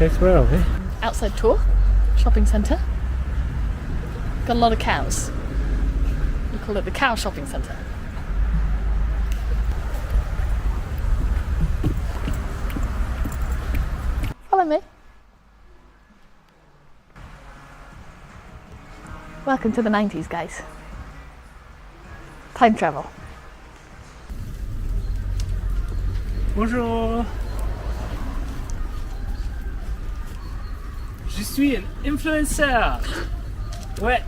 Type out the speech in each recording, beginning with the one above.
Okay, so where are we? Outside tour, shopping centre. Got a lot of cows. We call it the cow shopping centre. Follow me. Welcome to the 90s, guys. Time travel. Bonjour. Je suis un influenceur. Ouais,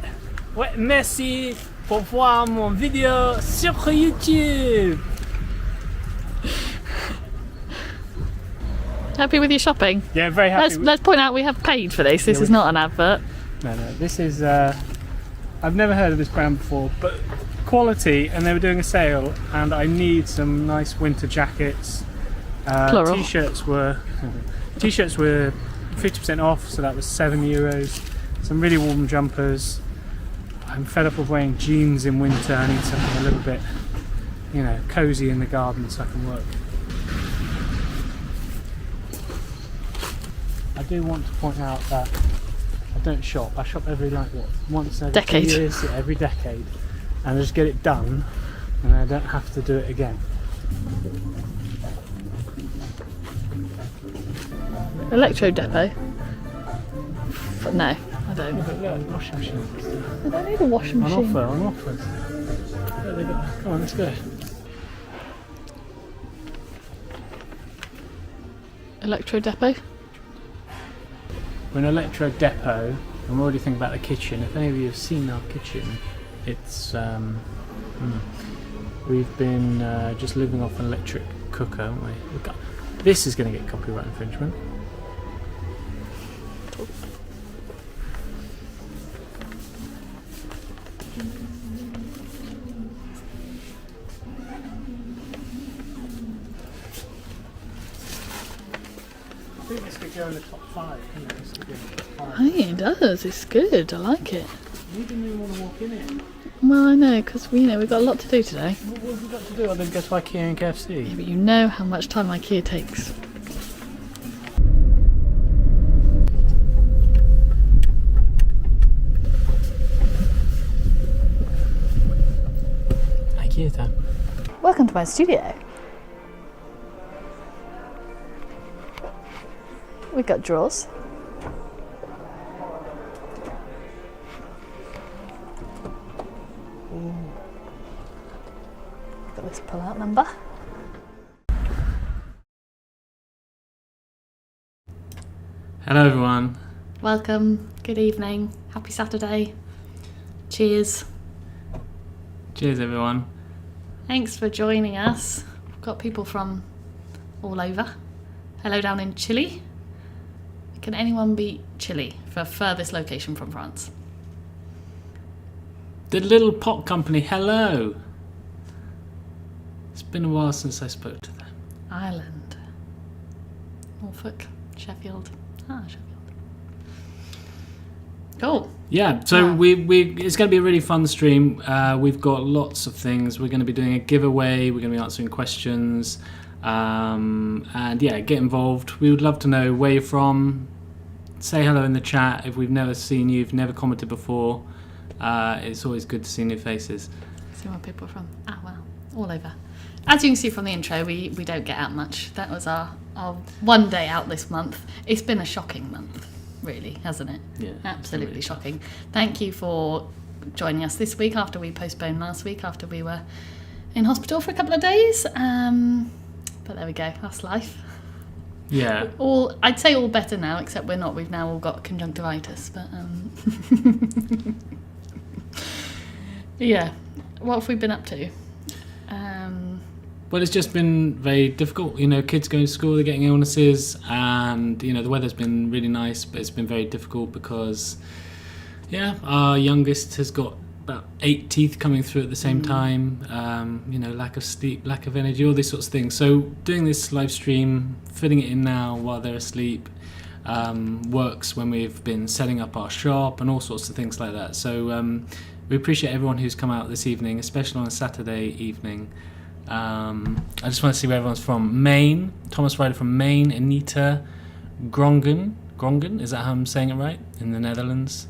merci pour voir mon vidéo sur YouTube. Happy with your shopping? Yeah, very happy. Let's point out we have paid for this. This is not an advert. No, this is. I've never heard of this brand before, but quality, and they were doing a sale, and I need some nice winter jackets. Plural. T-shirts were 50% off, so that was €7. Some really warm jumpers. I'm fed up of wearing jeans in winter. I need something a little bit, cozy in the garden so I can work. I do want to point out that I don't shop. I shop every once every decade. 2 years, every decade, and I just get it done, and I don't have to do it again. Electro depot? But no, I don't. Yeah, but look, washing machines. I don't need a washing machine. On offer. Look, they got. Come on, let's go. Electro depot? We're in Electro Depot, and we're already thinking about the kitchen. If any of you have seen our kitchen, it's we've been just living off an electric cooker, haven't we? This is going to get copyright infringement. I think this could go in the top 5. This could go in the top 5. Hey, it does. It's good. I like it. You didn't even want to walk in it. Well, I know, because we've got a lot to do today. What have we got to do other than go to IKEA and KFC? Yeah, but you know how much time IKEA takes. IKEA time. Welcome to my studio. We've got drawers. Got this pull-out number. Hello everyone. Welcome. Good evening. Happy Saturday. Cheers. Cheers everyone. Thanks for joining us. We've got people from all over. Hello down in Chile. Can anyone beat Chile for furthest location from France? The Little Pot Company, hello. It's been a while since I spoke to them. Ireland. Norfolk. Sheffield. Sheffield. Cool. Yeah, so we it's going to be a really fun stream. We've got lots of things. We're going to be doing a giveaway. We're going to be answering questions. And yeah, get involved. We would love to know where you're from. Say hello in the chat. If we've never seen you, if you've never commented before, it's always good to see new faces. See where people are from. All over. As you can see from the intro, we don't get out much. That was our one day out this month. It's been a shocking month, really, hasn't it? Yeah. Absolutely really shocking. Thank you for joining us this week after we postponed last week, after we were in hospital for a couple of days. But there we go. That's life. Yeah. I'd say all better now, except we're not. We've now all got conjunctivitis. But yeah. What have we been up to? Well, it's just been very difficult. Kids going to school, they're getting illnesses, and the weather's been really nice, but it's been very difficult because, our youngest has got about 8 teeth coming through at the same time. Lack of sleep, lack of energy, all these sorts of things. So doing this live stream, fitting it in now while they're asleep, works when we've been setting up our shop and all sorts of things like that. So we appreciate everyone who's come out this evening, especially on a Saturday evening. I just want to see where everyone's from. Maine, Thomas Ryder from Maine, Anita, Grongan, Groningen. Is that how I'm saying it right? In the Netherlands.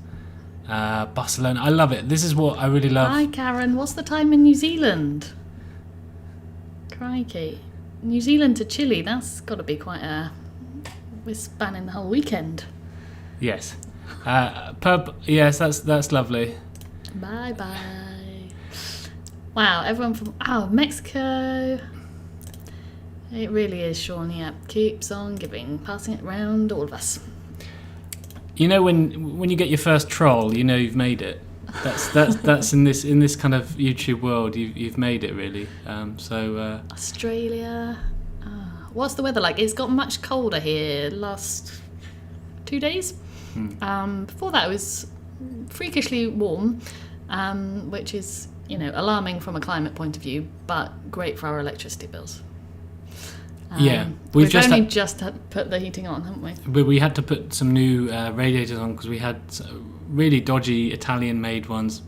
Barcelona. I love it. This is what I really love. Hi, Karen. What's the time in New Zealand? Crikey. New Zealand to Chile. That's got to be quite a... We're spanning the whole weekend. Yes. Pub. Yes, that's lovely. Bye-bye. Wow, everyone from... Oh, Mexico. It really is, Sean. Yeah, keeps on giving. Passing it round all of us. You know when you get your first troll, you know you've made it. That's in this kind of YouTube world, you've made it really. Australia. What's the weather like? It's got much colder here last 2 days. Before that, it was freakishly warm, which is alarming from a climate point of view, but great for our electricity bills. We've just had to put the heating on, haven't we? But we had to put some new radiators on because we had really dodgy Italian-made ones,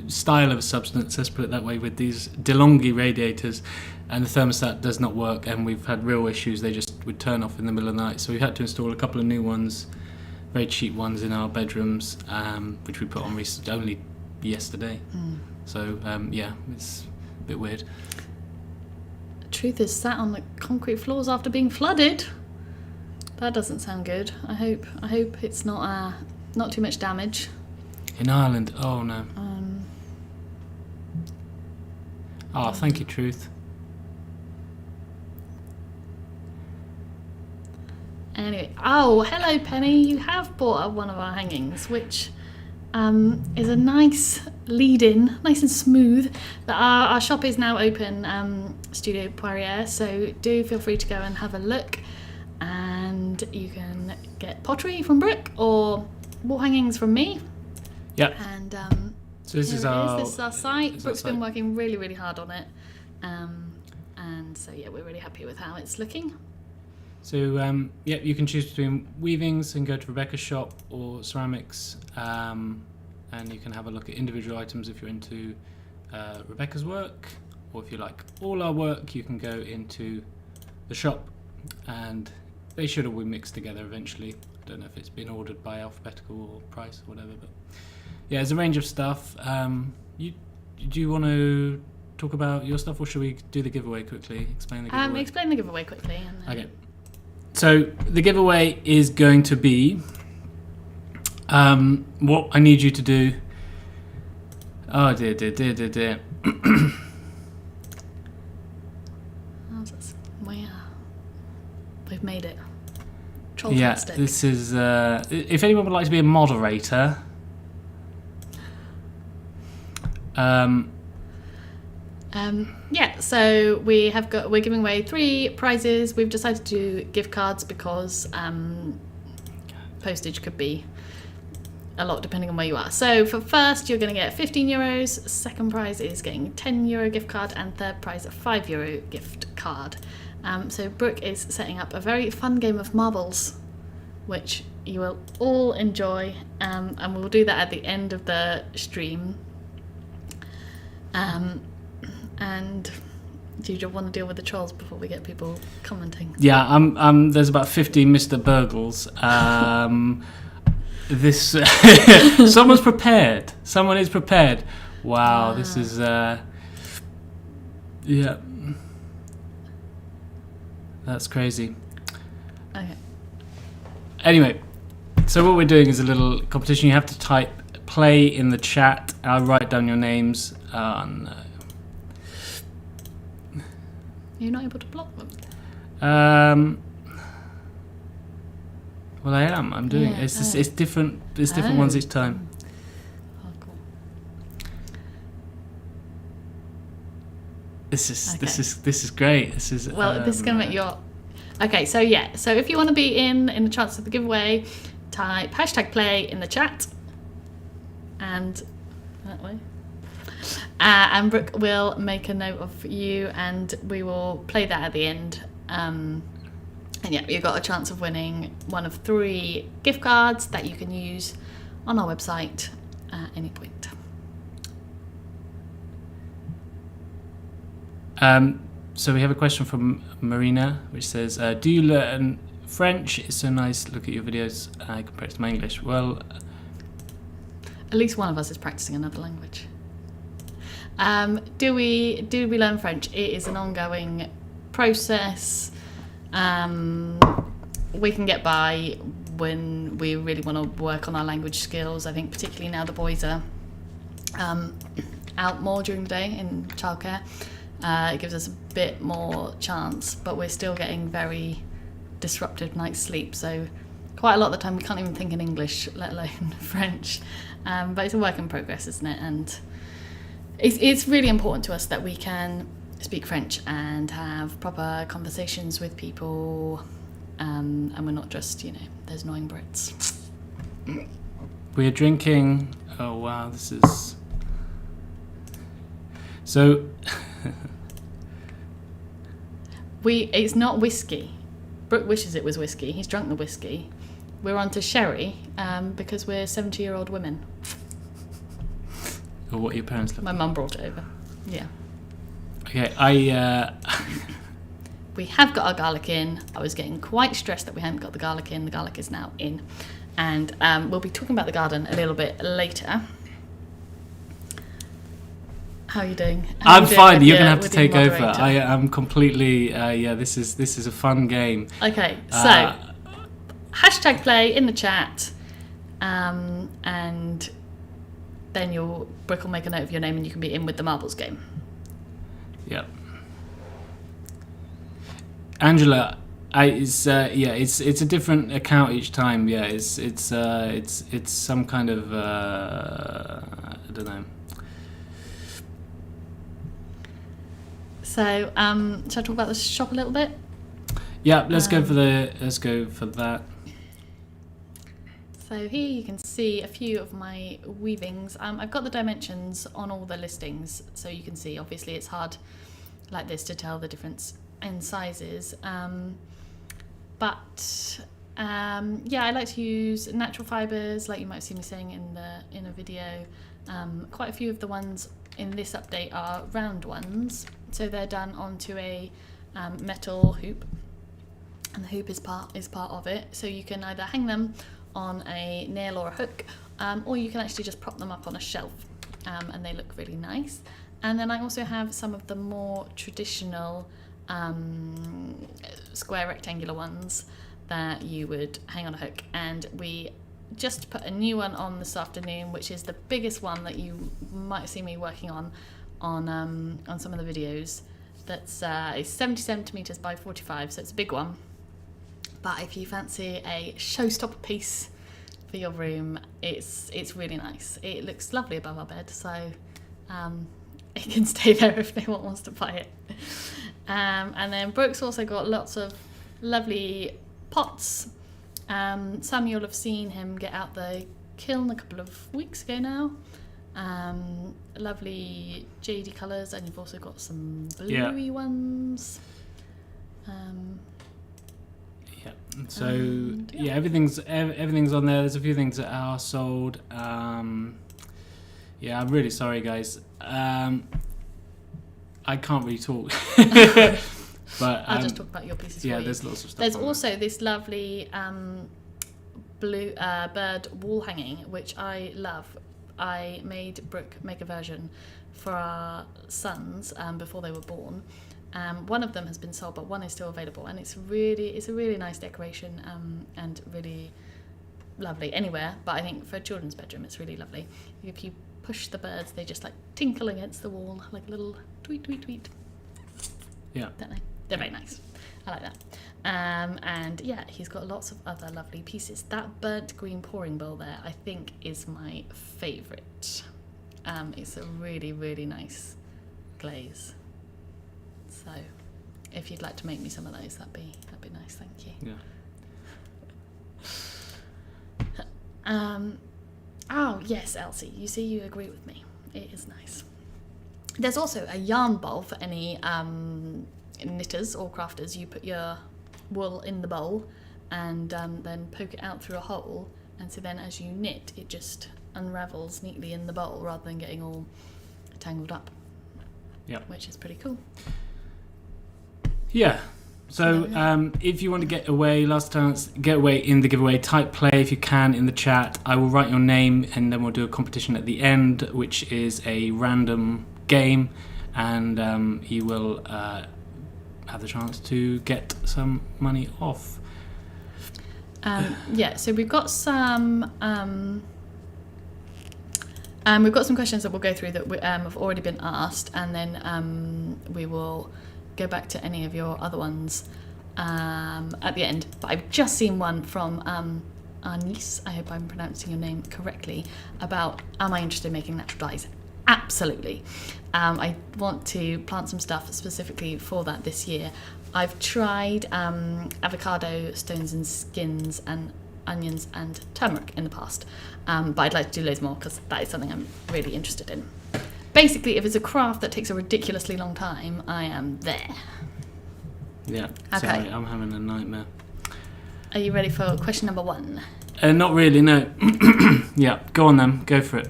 style of substance, let's put it that way, with these DeLonghi radiators, and the thermostat does not work, and we've had real issues. They just would turn off in the middle of the night, so we had to install a couple of new ones, very cheap ones in our bedrooms, which we put on only yesterday. So it's a bit weird. Truth is sat on the concrete floors after being flooded. That doesn't sound good. I hope it's not too much damage. In Ireland, oh no. Thank you, Truth. Anyway, hello Penny. You have bought up one of our hangings, which is a nice lead-in, nice and smooth. Our shop is now open, Studio Poirier, so do feel free to go and have a look, and you can get pottery from Brooke or wall hangings from me. Yep. And so this is our site. Brooke's been working really, really hard on it, and so we're really happy with how it's looking. So you can choose between weavings and go to Rebecca's shop or ceramics, and you can have a look at individual items if you're into Rebecca's work, or if you like all our work, you can go into the shop, and they should all be mixed together eventually. I don't know if it's been ordered by alphabetical or price or whatever, but yeah, there's a range of stuff. Do you want to talk about your stuff, or should we do the giveaway quickly? Explain the giveaway. Explain the giveaway quickly. And then... Okay. So the giveaway is going to be what I need you to do. Oh dear. We've made it. Trolltastic. This is. If anyone would like to be a moderator. So we're giving away 3 prizes. We've decided to do gift cards because postage could be a lot depending on where you are. So for first, you're going to get €15. Second prize is getting a €10 gift card, and third prize a €5 gift card. So Brooke is setting up a very fun game of marbles, which you will all enjoy, and we'll do that at the end of the stream. And do you want to deal with the trolls before we get people commenting? Yeah, there's about 15 Mr. Burgles. Someone's prepared. Someone is prepared. Wow, this is that's crazy. Okay. Anyway, so what we're doing is a little competition. You have to type play in the chat. I'll write down your names. No. You're not able to block them? Well, I am. I'm doing it. It's different. There's different ones each time. Oh, cool. This is great. This is this is gonna make your. Okay, so if you want to be in the chance of the giveaway, type #play in the chat, and that way. And Brooke will make a note of you, and we will play that at the end. And you've got a chance of winning one of 3 gift cards that you can use on our website at any point. So we have a question from Marina, which says, do you learn French, it's so nice to look at your videos compared to my English. Well, at least one of us is practicing another language. Do we learn French? It is an ongoing process. We can get by when we really want to work on our language skills. I think particularly now the boys are out more during the day in childcare. It gives us a bit more chance, but we're still getting very disrupted night's sleep. So quite a lot of the time we can't even think in English, let alone French. But it's a work in progress, isn't it? And it's really important to us that we can speak French and have proper conversations with people, and we're not just, those annoying Brits. We're drinking. Oh wow, this is so. It's not whiskey. Brooke wishes it was whiskey. He's drunk the whiskey. We're on to sherry because we're 70-year-old women. Or what your parents look My like. mum brought it over. Yeah. Okay, We have got our garlic in. I was getting quite stressed that we hadn't got the garlic in. The garlic is now in. And we'll be talking about the garden a little bit later. How are you doing? I'm fine. You're gonna have to with take your over. moderator? I am completely. This is a fun game. Okay, so hashtag play in the chat, and then Brooke will make a note of your name and you can be in with the marbles game. Yep. Angela, it's a different account each time. Yeah, it's some kind of I don't know. So, shall I talk about the shop a little bit? Yeah, let's go for that. So here you can see a few of my weavings. I've got the dimensions on all the listings, so you can see. Obviously, it's hard like this to tell the difference in sizes. But I like to use natural fibres, like you might see me saying in a video. Quite a few of the ones in this update are round ones, so they're done onto a metal hoop, and the hoop is part of it. So you can either hang them on a nail or a hook, or you can actually just prop them up on a shelf, and they look really nice. And then I also have some of the more traditional square rectangular ones that you would hang on a hook, and we just put a new one on this afternoon, which is the biggest one that you might see me working on some of the videos. That's it's 70 centimeters by 45, so it's a big one. But if you fancy a showstopper piece for your room, it's really nice. It looks lovely above our bed, so it can stay there if anyone wants to buy it. And then Brooke's also got lots of lovely pots. Some you'll have seen him get out the kiln a couple of weeks ago now. Lovely jadey colours, and you've also got some bluey ones. So everything's on there. There's a few things that are sold. I'm really sorry, guys. I can't really talk. But I'll just talk about your pieces. Yeah, for you. there's lots of stuff. There's also this lovely blue bird wall hanging, which I love. I made Brooke make a version for our sons before they were born. One of them has been sold, but one is still available, and it's a really nice decoration and really lovely anywhere. But I think for a children's bedroom, it's really lovely. If you push the birds, they just like tinkle against the wall like a little tweet tweet tweet. Yeah, don't they? They're very nice. I like that. And yeah, he's got lots of other lovely pieces. That burnt green pouring bowl there, I think, is my favourite. It's a really, really nice glaze. So, if you'd like to make me some of those, that'd be nice. Thank you. Yeah. Oh yes, Elsie. You see, you agree with me. It is nice. There's also a yarn bowl for any knitters or crafters. You put your wool in the bowl and then poke it out through a hole, and so then as you knit, it just unravels neatly in the bowl rather than getting all tangled up. Yeah, which is pretty cool. Yeah. So if you want to get away, last chance, get away in the giveaway, type play if you can in the chat. I will write your name and then we'll do a competition at the end, which is a random game, and you will have the chance to get some money off. So we've got some questions that we'll go through that have already been asked, and then we will go back to any of your other ones at the end. But I've just seen one from Anis, I hope I'm pronouncing your name correctly, about am I interested in making natural dyes? Absolutely. I want to plant some stuff specifically for that this year. I've tried avocado stones and skins and onions and turmeric in the past, but I'd like to do loads more because that is something I'm really interested in. Basically, if it's a craft that takes a ridiculously long time, I am there. Yeah, okay. Sorry, I'm having a nightmare. Are you ready for question number 1? Not really, no. Yeah, go on then, go for it.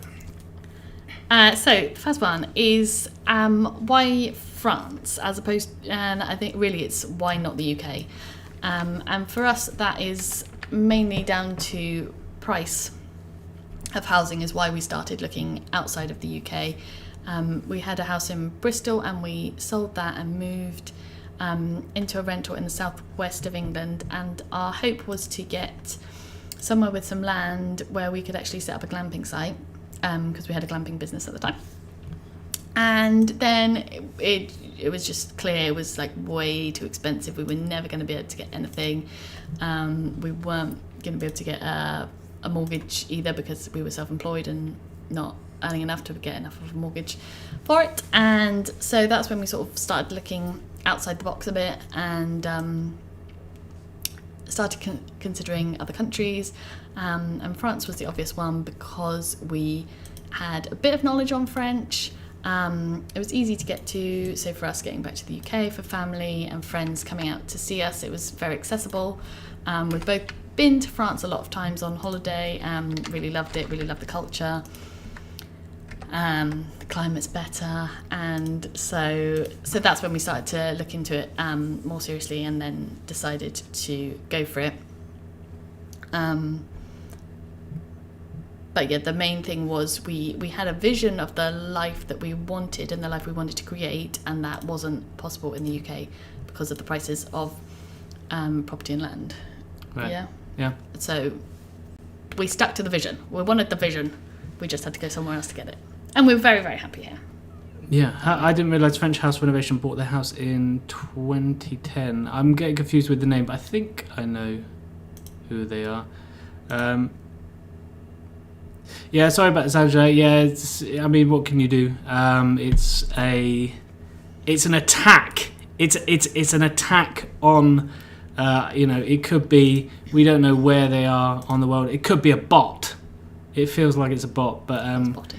So, first one is why France as opposed, and I think really it's why not the UK? And for us, that is mainly down to price of housing is why we started looking outside of the UK. We had a house in Bristol and we sold that and moved into a rental in the southwest of England, and our hope was to get somewhere with some land where we could actually set up a glamping site, because we had a glamping business at the time. And then it was just clear it was like way too expensive. We were never going to be able to get anything. We weren't going to be able to get a mortgage either because we were self-employed and not earning enough to get enough of a mortgage for it. And so that's when we sort of started looking outside the box a bit and started considering other countries. And France was the obvious one because we had a bit of knowledge on French. It was easy to get to, so for us getting back to the UK for family and friends coming out to see us, it was very accessible. We've both been to France a lot of times on holiday, really loved it, really loved the culture. The climate's better, and so that's when we started to look into it more seriously and then decided to go for it. But yeah, the main thing was we had a vision of the life that we wanted and the life we wanted to create, and that wasn't possible in the UK because of the prices of property and land. Right. Yeah. So we stuck to the vision. We wanted the vision. We just had to go somewhere else to get it. And we're very, very happy here. Yeah, I didn't realise French House Renovation bought their house in 2010. I'm getting confused with the name, but I think I know who they are. Yeah, sorry about Sajay. Yeah, I mean, what can you do? It's an attack. It's an attack on. It could be. We don't know where they are on the world. It could be a bot. It feels like it's a bot, but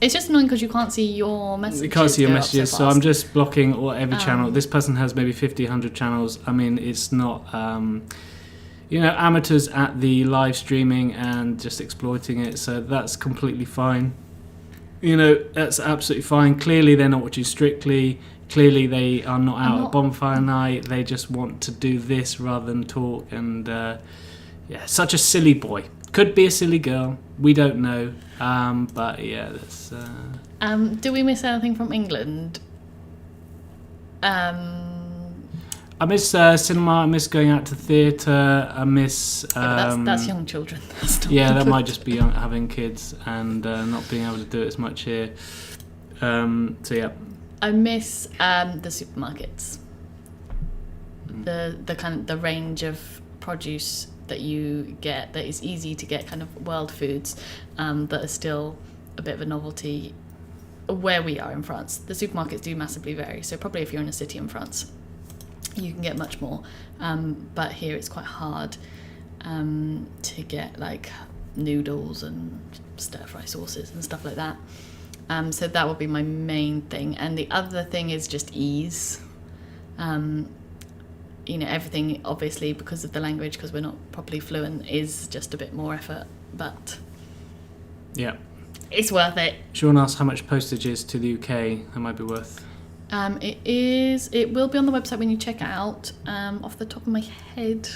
it's just annoying because you can't see your messages. You can't see your messages, so I'm just blocking every channel. Um, This person has maybe 50, 100 channels. I mean, it's not. Amateurs at the live streaming and just exploiting it, so that's completely fine. That's absolutely fine. Clearly, they're not watching Strictly. Clearly, they are not out at bonfire night. They just want to do this rather than talk. And such a silly boy. Could be a silly girl. We don't know. But yeah, that's. Do we miss anything from England? I miss cinema. I miss going out to theatre. I miss. That's young children. That might just be having kids and not being able to do it as much here. So yeah. I miss the supermarkets. The kind of the range of produce that you get that is easy to get, kind of world foods that are still a bit of a novelty where we are in France. The supermarkets do massively vary, so probably if you're in a city in France you can get much more, but here it's quite hard to get like noodles and stir fry sauces and stuff like that. So that would be my main thing, and the other thing is just ease. Everything obviously because of the language, because we're not properly fluent, is just a bit more effort, but yeah, it's worth it. Sean asked how much postage is to the UK. That might be worth It will be on the website when you check it out. Off the top of my head,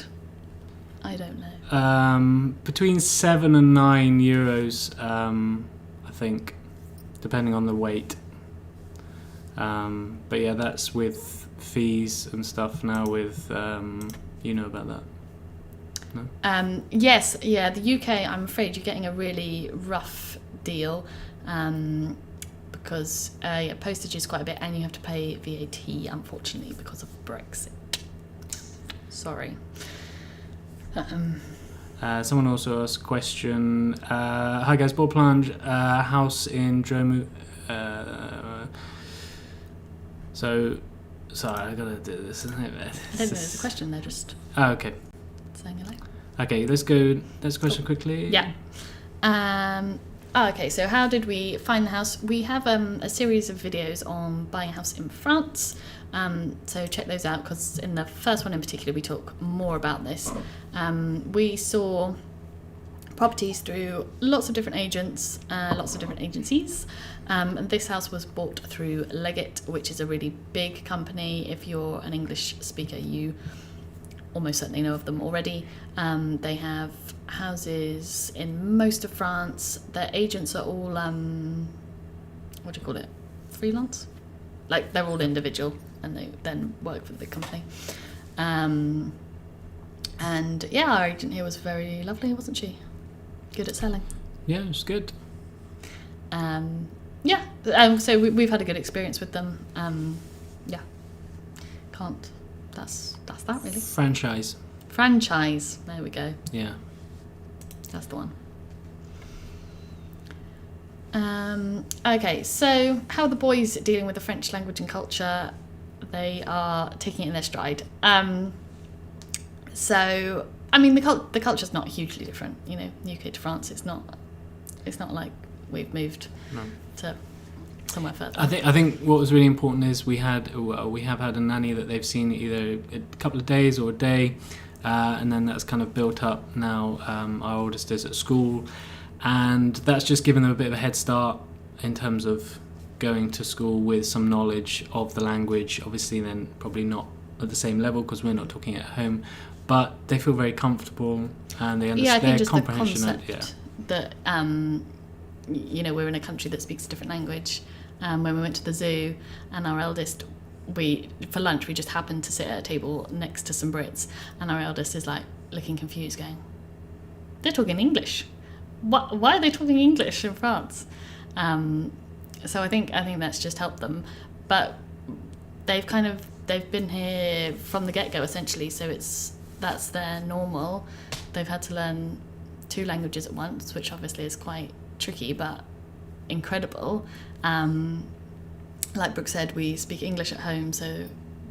I don't know. Between €7 and €9, I think, depending on the weight. But yeah, that's with fees and stuff now. With you know about that? No? Yes, yeah. The UK, I'm afraid you're getting a really rough deal. Because postage is quite a bit, and you have to pay VAT, unfortunately, because of Brexit. Sorry. Someone also asked a question. Hi guys, bought plunge house in Dromu. Sorry, I gotta do this. Isn't it? I don't know. There's a question. They're just okay. saying hello. Okay, let's go. Next question quickly. Yeah. Okay, so how did we find the house? We have a series of videos on buying a house in France, so check those out, because in the first one in particular we talk more about this. We saw properties through lots of different agents, lots of different agencies, and this house was bought through Leggett, which is a really big company. If you're an English speaker, you almost certainly know of them already. They have houses in most of France. Their agents are all what do you call it, freelance, like they're all individual and they then work for the big company. And yeah, our agent here was very lovely, wasn't she? Good at selling. Yeah, it was good. So we've had a good experience with them. That's that really. Franchise. There we go. Yeah. That's the one. Okay, so how are the boys dealing with the French language and culture? They are taking it in their stride. So, I mean, the culture's not hugely different. You know, UK to France, it's not like we've moved to somewhere further. I think what was really important is we have had a nanny that they've seen either a couple of days or a day, and then that's kind of built up now. Our oldest is at school, and that's just given them a bit of a head start in terms of going to school with some knowledge of the language. Obviously then probably not at the same level because we're not talking at home, but they feel very comfortable and they understand their comprehension. The concept that you know, we're in a country that speaks a different language. When we went to the zoo, and our eldest, for lunch we just happened to sit at a table next to some Brits, and our eldest is like looking confused, going, "They're talking English. Why are they talking English in France?" So I think that's just helped them, but they've been here from the get-go essentially, so that's their normal. They've had to learn 2 languages at once, which obviously is quite tricky but incredible. Like Brooke said, we speak English at home, so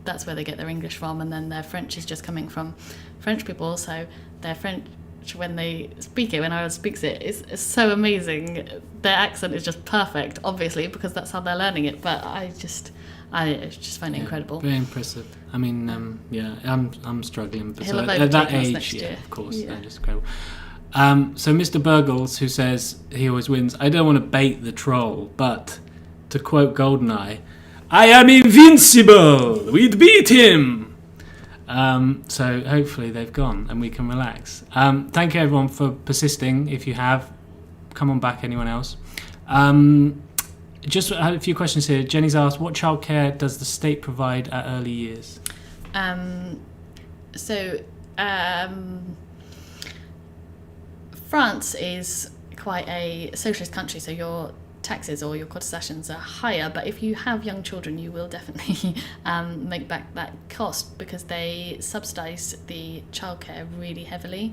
that's where they get their English from, and then their French is just coming from French people, so their French, when they speak it, when Ireland speaks it, it's so amazing. Their accent is just perfect, obviously, because that's how they're learning it, but I just find it incredible. Very impressive. I mean, I'm struggling. But He'll have at that overtaken us age, next year. Of course, Yeah. they're just incredible. So Mr. Burgles, who says he always wins, I don't want to bait the troll, but to quote Goldeneye, I am invincible! We'd beat him! So hopefully they've gone and we can relax. Thank you everyone for persisting. If you have, come on back, anyone else. Just had a few questions here. Jenny's asked, what childcare does the state provide at early years? France is quite a socialist country, so your taxes or your cotisations are higher, but if you have young children you will definitely make back that cost, because they subsidise the childcare really heavily.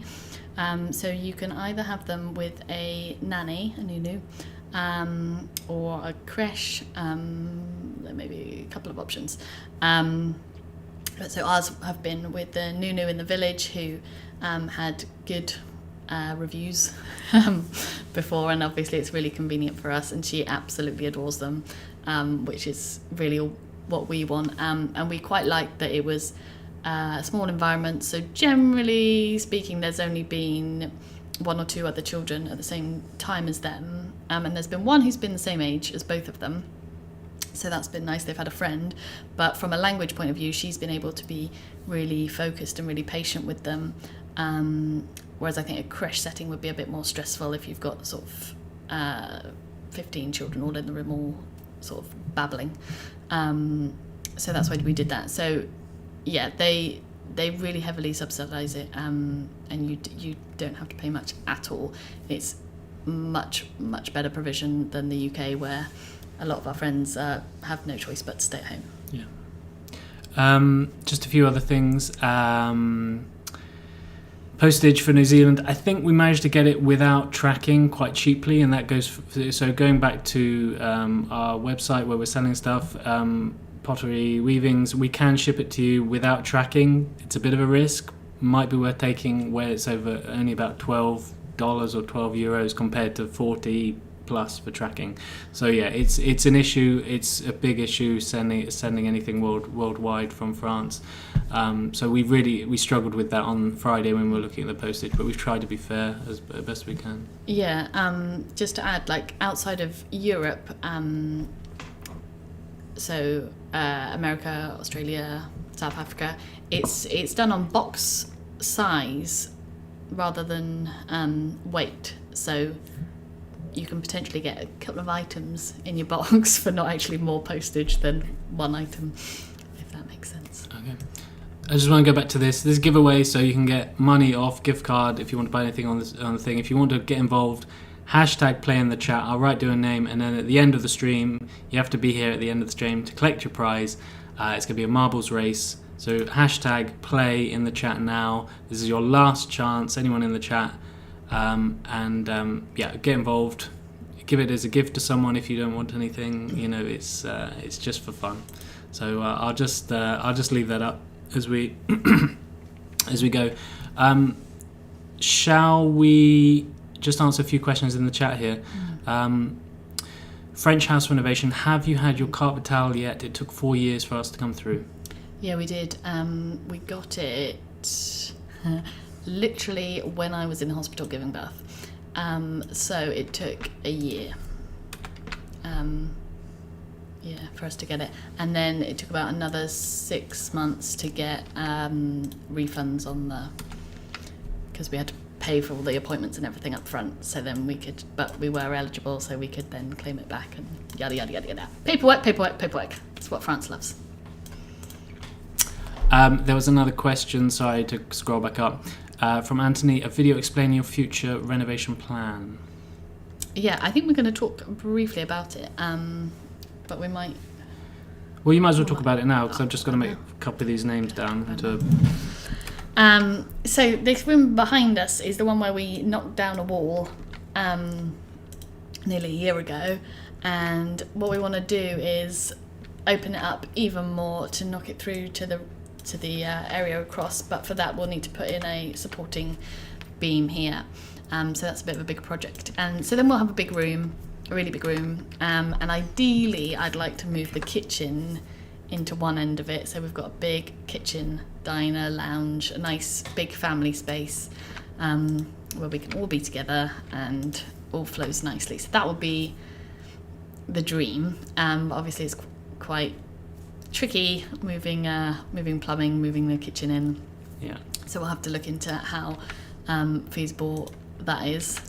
So you can either have them with a nanny, a nunu, or a creche. There may be a couple of options. So ours have been with the nunu in the village, who had good reviews before, and obviously it's really convenient for us, and she absolutely adores them, which is really what we want. And we quite like that it was a small environment, so generally speaking there's only been 1 or 2 other children at the same time as them, and there's been one who's been the same age as both of them, So that's been nice. They've had a friend. But from a language point of view, she's been able to be really focused and really patient with them. Whereas I think a creche setting would be a bit more stressful if you've got sort of 15 children all in the room all sort of babbling. So that's why we did that. So yeah, they really heavily subsidise it, and you don't have to pay much at all. It's much better provision than the UK, where a lot of our friends have no choice but to stay at home. Yeah. Just a few other things. Postage for New Zealand. I think we managed to get it without tracking quite cheaply, and that goes. So going back to our website where we're selling stuff, pottery weavings, we can ship it to you without tracking. It's a bit of a risk. Might be worth taking where it's over only about $12 or €12 compared to 40 plus for tracking. So yeah, it's an issue. It's a big issue sending anything worldwide from France. So we struggled with that on Friday when we were looking at the postage, but we've tried to be fair as best we can. Yeah. Just to add, like outside of Europe, so America, Australia, South Africa, it's done on box size rather than weight. So you can potentially get a couple of items in your box for not actually more postage than one item, if that makes sense. Okay. I just want to go back to this giveaway, so you can get money off, gift card if you want to buy anything on the thing. If you want to get involved, #play in the chat. I'll write down a name, and then at the end of the stream, you have to be here at the end of the stream to collect your prize. It's going to be a marbles race. So #play in the chat now. This is your last chance, anyone in the chat. Yeah, get involved. Give it as a gift to someone if you don't want anything. You know, it's just for fun. So I'll just leave that up as we as we go. Shall we just answer a few questions in the chat here? French house renovation. Have you had your Carte Vital yet? It took 4 years for us to come through. Yeah, we did. We got it literally when I was in the hospital giving birth. So it took a year. For us to get it, and then it took about another 6 months to get refunds on because we had to pay for all the appointments and everything up front. So then but we were eligible, so we could then claim it back and yada yada yada yada. Paperwork. That's what France loves. There was another question. Sorry to scroll back up. From Anthony, a video explaining your future renovation plan. Yeah, I think we're going to talk briefly about it, but we might. Well, you might as well talk about it now, because I've just got to make a couple of these names down. So this room behind us is the one where we knocked down a wall nearly a year ago, and what we want to do is open it up even more to knock it through to the area across, but for that we'll need to put in a supporting beam here. So that's a bit of a big project, and so then we'll have a really big room, and ideally I'd like to move the kitchen into one end of it, so we've got a big kitchen, diner, lounge, a nice big family space where we can all be together and all flows nicely. So that would be the dream. Obviously it's quite tricky moving plumbing, moving the kitchen in. Yeah. So we'll have to look into how feasible that is.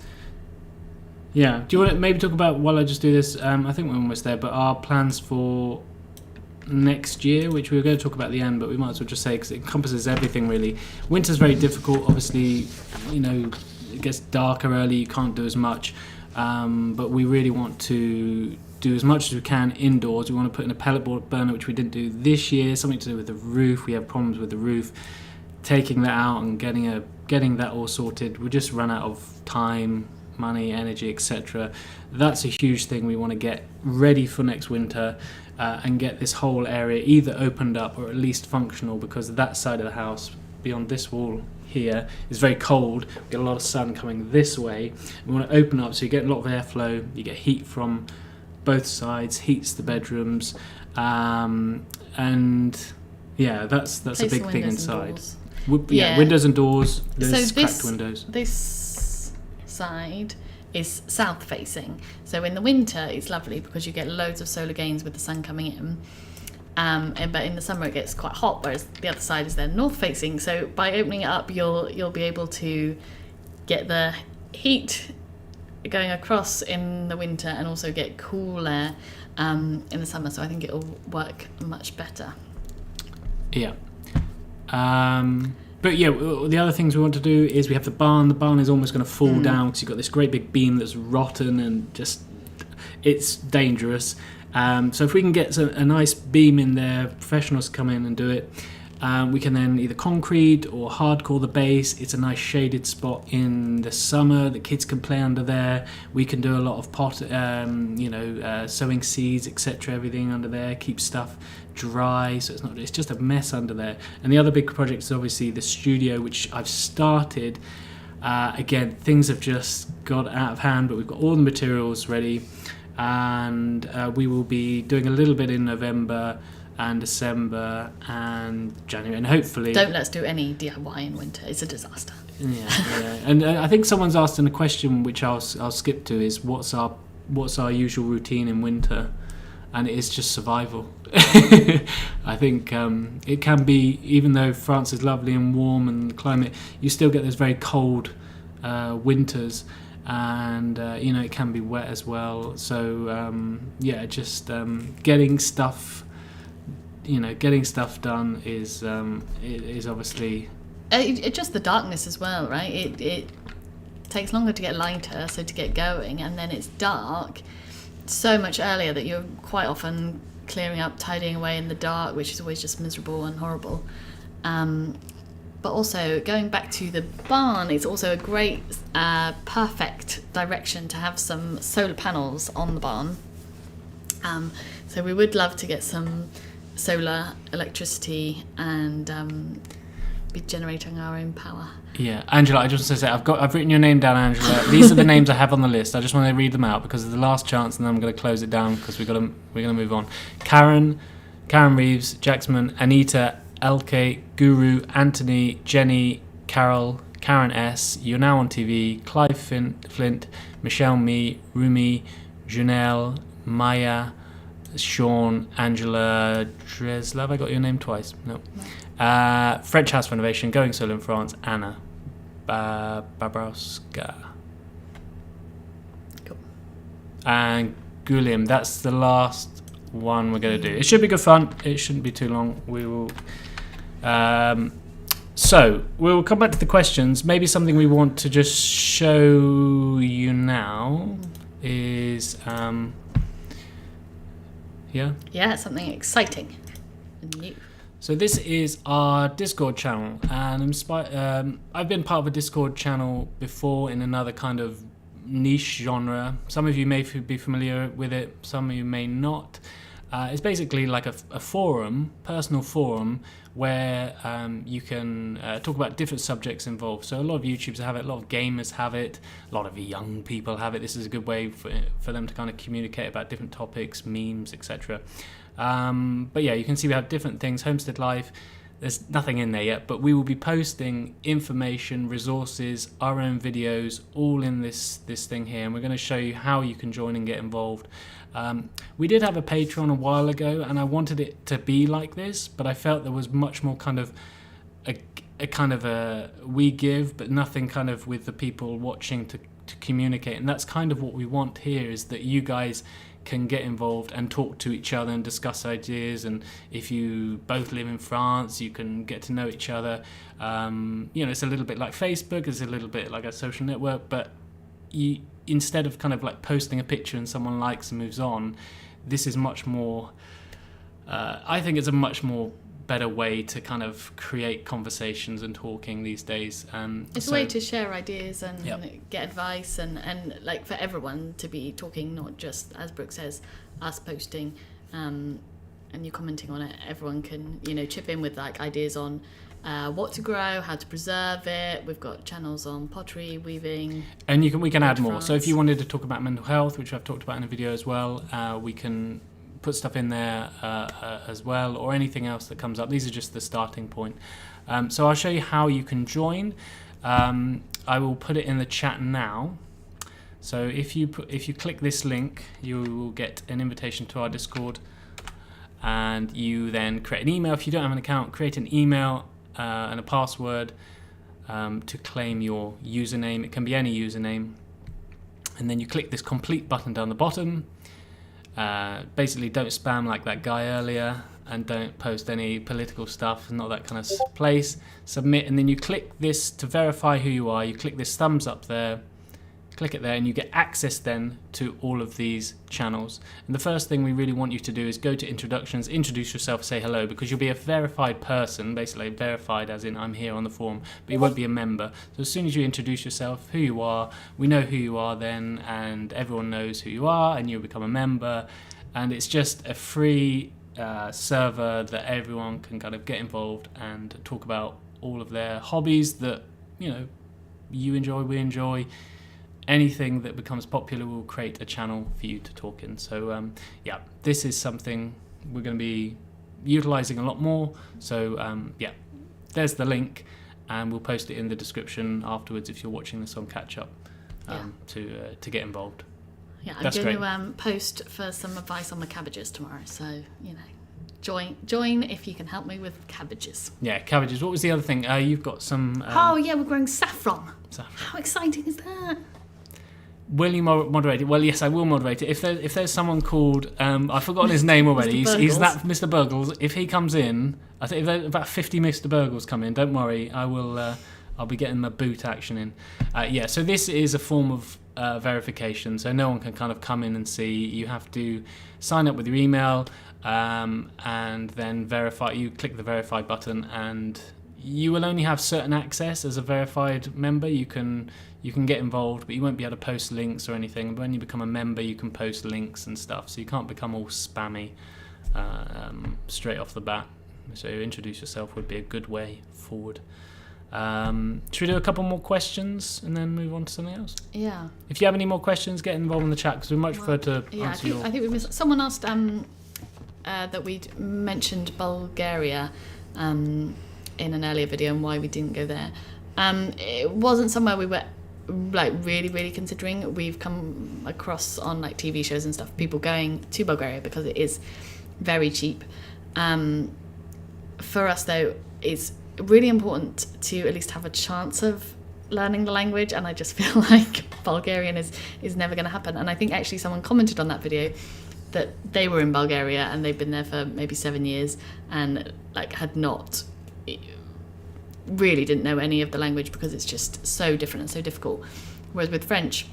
Yeah. Do you want to maybe talk about, while I just do this, I think we're almost there, but our plans for next year, which we were going to talk about at the end, but we might as well just say, because it encompasses everything really. Winter's very difficult, obviously, you know, it gets darker early, you can't do as much, but we really want to do as much as we can indoors. We want to put in a pellet board burner, which we didn't do this year, something to do with the roof. We have problems with the roof. Taking that out and getting that all sorted, we just run out of time, money, energy, etc. That's a huge thing. We want to get ready for next winter and get this whole area either opened up or at least functional, because that side of the house beyond this wall here is very cold. We get a lot of sun coming this way. We want to open up so you get a lot of airflow, you get heat from both sides, heats the bedrooms, and yeah, that's a big thing inside. Windows and doors. There's cracked windows. This side is south facing. So in the winter it's lovely because you get loads of solar gains with the sun coming in. But in the summer it gets quite hot, whereas the other side is then north facing. So by opening it up, you'll be able to get the heat going across in the winter and also get cool air in the summer. So I think it'll work much better. Yeah. But yeah, the other things we want to do is we have the barn. The barn is almost going to fall down because you've got this great big beam that's rotten and just it's dangerous. So if we can get a nice beam in there, professionals come in and do it. We can then either concrete or hardcore the base. It's a nice shaded spot in the summer. The kids can play under there. We can do a lot of sowing seeds, etc. Everything under there, keep stuff dry, so it's just a mess under there. And the other big project is obviously the studio, which I've started. Again, things have just got out of hand, but we've got all the materials ready, and we will be doing a little bit in November and December and January, and hopefully... Don't let's do any DIY in winter. It's a disaster. Yeah. And I think someone's asked in a question, which I'll skip to, is what's our usual routine in winter? And it is just survival. I think it can be, even though France is lovely and warm and the climate, you still get those very cold winters, and it can be wet as well. So just getting stuff done is obviously just the darkness as well, right? It takes longer to get lighter, so to get going, and then it's dark so much earlier that you're quite often clearing up, tidying away in the dark, which is always just miserable and horrible. But also going back to the barn, it's also a great perfect direction to have some solar panels on the barn. So we would love to get some solar electricity and be generating our own power. Yeah, Angela, I just want to say I've written your name down, Angela. These are the names I have on the list. I just want to read them out because it's the last chance, and then I'm going to close it down because we're going to move on. Karen Reeves, Jacksman, Anita, Elke, Guru, Anthony, Jenny, Carol, Karen S. You're Now on TV, Clive Flint, Michelle Me, Rumi, Janelle, Maya, Sean, Angela Dresler. Have I got your name twice? No. French house renovation, going solar in France, Anna Babrowska. Cool. And Guliam, that's the last one we're going to do. It should be good fun. It shouldn't be too long. We will. So we'll come back to the questions. Maybe something we want to just show you now is Yeah, something exciting and new. So this is our Discord channel, and I've been part of a Discord channel before in another kind of niche genre. Some of you may be familiar with it, some of you may not. It's basically like a forum, personal forum, where you can talk about different subjects involved. So a lot of YouTubers have it, a lot of gamers have it, a lot of young people have it. This is a good way for them to kind of communicate about different topics, memes, etc. But yeah, you can see we have different things. Homestead Life, there's nothing in there yet, but we will be posting information, resources, our own videos, all in this thing here, and we're going to show you how you can join and get involved. We did have a Patreon a while ago, and I wanted it to be like this, but I felt there was much more kind of a kind of a we give, but nothing kind of with the people watching to communicate. And that's kind of what we want here, is that you guys can get involved and talk to each other and discuss ideas. And if you both live in France, you can get to know each other. It's a little bit like Facebook, it's a little bit like a social network, but instead of kind of like posting a picture and someone likes and moves on, this is much more, I think it's a much more better way to kind of create conversations and talking these days. It's a way to share ideas and get advice and like for everyone to be talking, not just, as Brooke says, us posting and you commenting on it. Everyone can, chip in with like ideas on what to grow, how to preserve it. We've got channels on pottery, weaving, and we can add more. So if you wanted to talk about mental health, which I've talked about in a video as well, we can put stuff in there as well, or anything else that comes up. These are just the starting point. So I'll show you how you can join. I will put it in the chat now. So if you click this link, you will get an invitation to our Discord, and you then create an email. If you don't have an account, create an email and a password to claim your username. It can be any username, and then you click this complete button down the bottom. Basically, don't spam like that guy earlier, and don't post any political stuff, not that kind of place. Submit, and then you click this to verify who you are. You click this thumbs up there, click it there, and you get access then to all of these channels. And the first thing we really want you to do is go to introductions, introduce yourself, say hello, because you'll be a verified person, basically verified as in I'm here on the forum, but you won't be a member. So as soon as you introduce yourself, who you are, we know who you are then, and everyone knows who you are, and you'll become a member. And it's just a free server that everyone can kind of get involved and talk about all of their hobbies that, you know, you enjoy, we enjoy. Anything that becomes popular, will create a channel for you to talk in. So yeah, this is something we're going to be utilizing a lot more. So yeah, there's the link, and we'll post it in the description afterwards if you're watching this on catch up to get involved. Yeah, I'm going to post for some advice on the cabbages tomorrow. So, you know, join if you can help me with cabbages. Yeah, cabbages. What was the other thing? You've got some... oh, yeah, we're growing saffron. Saffron. How exciting is that? Will you moderate it? Well, yes, I will moderate it. If there's someone called... I've forgotten his name already. He's that Mr. Burgles. If he comes in... I think if there about 50 Mr. Burgles come in, don't worry. I will... I'll be getting my boot action in. Yeah, so this is a form of verification. So no one can kind of come in and see. You have to sign up with your email and then verify. You click the verify button, and you will only have certain access as a verified member. You can get involved, but you won't be able to post links or anything. But when you become a member, you can post links and stuff. So you can't become all spammy straight off the bat. So introduce yourself would be a good way forward. Should we do a couple more questions and then move on to something else? Yeah. If you have any more questions, get involved in the chat, because we much prefer to answer your... I think we missed... Someone asked that we'd mentioned Bulgaria in an earlier video and why we didn't go there. It wasn't somewhere we were like really considering. We've come across on like TV shows and stuff, people going to Bulgaria because it is very cheap. For us though, it's really important to at least have a chance of learning the language, and I just feel like Bulgarian is never going to happen. And I think actually someone commented on that video that they were in Bulgaria and they've been there for maybe 7 years and like had not really didn't know any of the language because it's just so different and so difficult. Whereas with French,